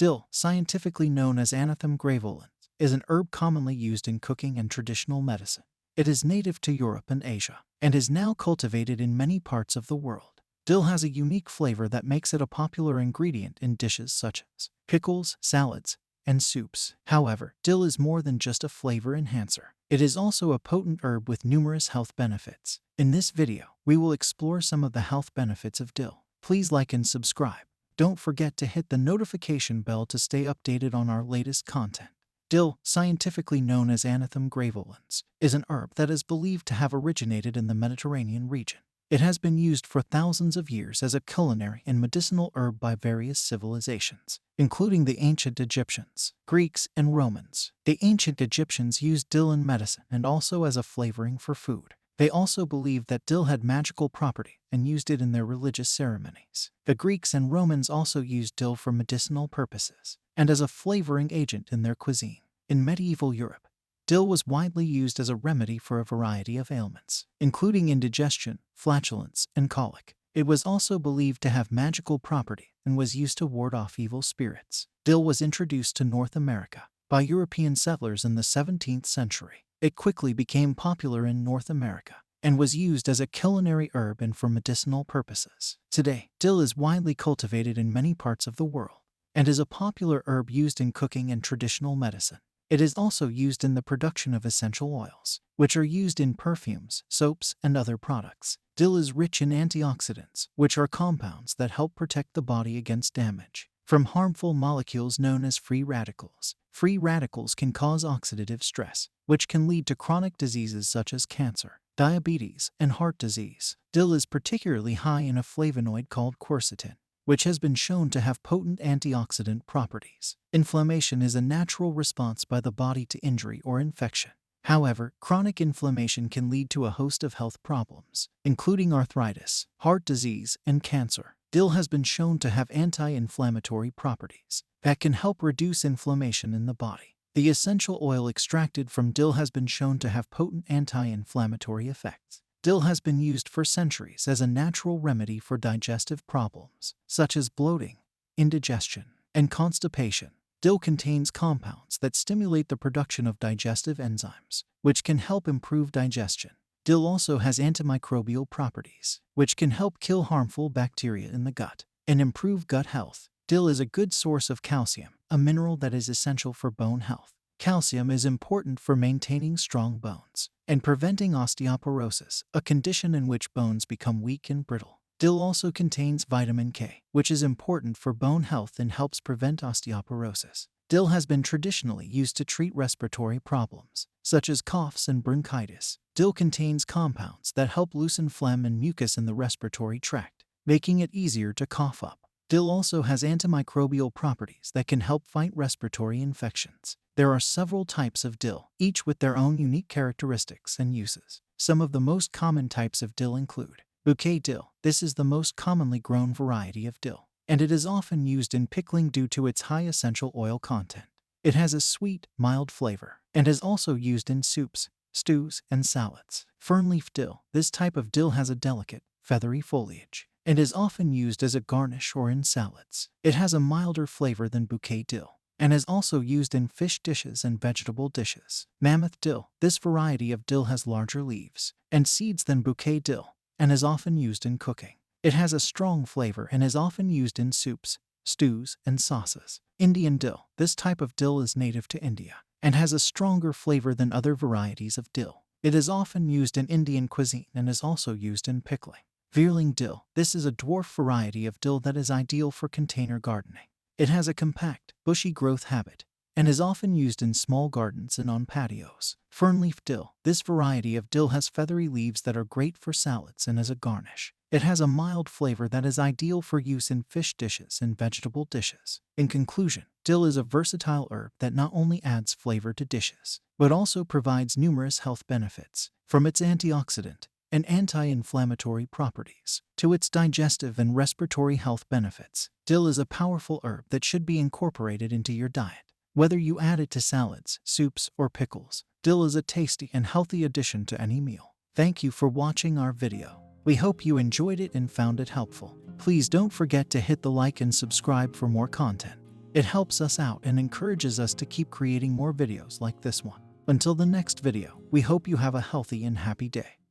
Dill, scientifically known as anti-inflammatory, is an herb commonly used in cooking and traditional medicine. It is native to Europe and Asia, and is now cultivated in many parts of the world. Dill has a unique flavor that makes it a popular ingredient in dishes such as pickles, salads, and soups. However, dill is more than just a flavor enhancer. It is also a potent herb with numerous health benefits. In this video, we will explore some of the health benefits of dill. Please like and subscribe. Don't forget to hit the notification bell to stay updated on our latest content. Dill, scientifically known as Anethum graveolens, is an herb that is believed to have originated in the Mediterranean region. It has been used for thousands of years as a culinary and medicinal herb by various civilizations, including the ancient Egyptians, Greeks, and Romans. The ancient Egyptians used dill in medicine and also as a flavoring for food. They also believed that dill had magical property and used it in their religious ceremonies. The Greeks and Romans also used dill for medicinal purposes and as a flavoring agent in their cuisine. In medieval Europe, dill was widely used as a remedy for a variety of ailments, including indigestion, flatulence, and colic. It was also believed to have magical property and was used to ward off evil spirits. Dill was introduced to North America by European settlers in the 17th century. It quickly became popular in North America and was used as a culinary herb and for medicinal purposes. Today, dill is widely cultivated in many parts of the world and is a popular herb used in cooking and traditional medicine. It is also used in the production of essential oils, which are used in perfumes, soaps, and other products. Dill is rich in antioxidants, which are compounds that help protect the body against damage from harmful molecules known as free radicals. Free radicals can cause oxidative stress, which can lead to chronic diseases such as cancer, diabetes, and heart disease. Dill is particularly high in a flavonoid called quercetin, which has been shown to have potent antioxidant properties. Inflammation is a natural response by the body to injury or infection. However, chronic inflammation can lead to a host of health problems, including arthritis, heart disease, and cancer. Dill has been shown to have anti-inflammatory properties that can help reduce inflammation in the body. The essential oil extracted from dill has been shown to have potent anti-inflammatory effects. Dill has been used for centuries as a natural remedy for digestive problems, such as bloating, indigestion, and constipation. Dill contains compounds that stimulate the production of digestive enzymes, which can help improve digestion. Dill also has antimicrobial properties, which can help kill harmful bacteria in the gut and improve gut health. Dill is a good source of calcium, a mineral that is essential for bone health. Calcium is important for maintaining strong bones and preventing osteoporosis, a condition in which bones become weak and brittle. Dill also contains vitamin K, which is important for bone health and helps prevent osteoporosis. Dill has been traditionally used to treat respiratory problems, such as coughs and bronchitis. Dill contains compounds that help loosen phlegm and mucus in the respiratory tract, making it easier to cough up. Dill also has antimicrobial properties that can help fight respiratory infections. There are several types of dill, each with their own unique characteristics and uses. Some of the most common types of dill include bouquet dill. This is the most commonly grown variety of dill, and it is often used in pickling due to its high essential oil content. It has a sweet, mild flavor, and is also used in soups, stews, and salads. Fernleaf dill. This type of dill has a delicate, feathery foliage, and is often used as a garnish or in salads. It has a milder flavor than bouquet dill, and is also used in fish dishes and vegetable dishes. Mammoth dill. This variety of dill has larger leaves and seeds than bouquet dill, and is often used in cooking. It has a strong flavor and is often used in soups, stews, and sauces. Indian dill. This type of dill is native to India and has a stronger flavor than other varieties of dill. It is often used in Indian cuisine and is also used in pickling. Veerling dill. This is a dwarf variety of dill that is ideal for container gardening. It has a compact, bushy growth habit and is often used in small gardens and on patios. Fernleaf dill. This variety of dill has feathery leaves that are great for salads and as a garnish. It has a mild flavor that is ideal for use in fish dishes and vegetable dishes. In conclusion, dill is a versatile herb that not only adds flavor to dishes, but also provides numerous health benefits, from its antioxidant and anti-inflammatory properties to its digestive and respiratory health benefits. Dill is a powerful herb that should be incorporated into your diet. Whether you add it to salads, soups, or pickles, dill is a tasty and healthy addition to any meal. Thank you for watching our video. We hope you enjoyed it and found it helpful. Please don't forget to hit the like and subscribe for more content. It helps us out and encourages us to keep creating more videos like this one. Until the next video, we hope you have a healthy and happy day.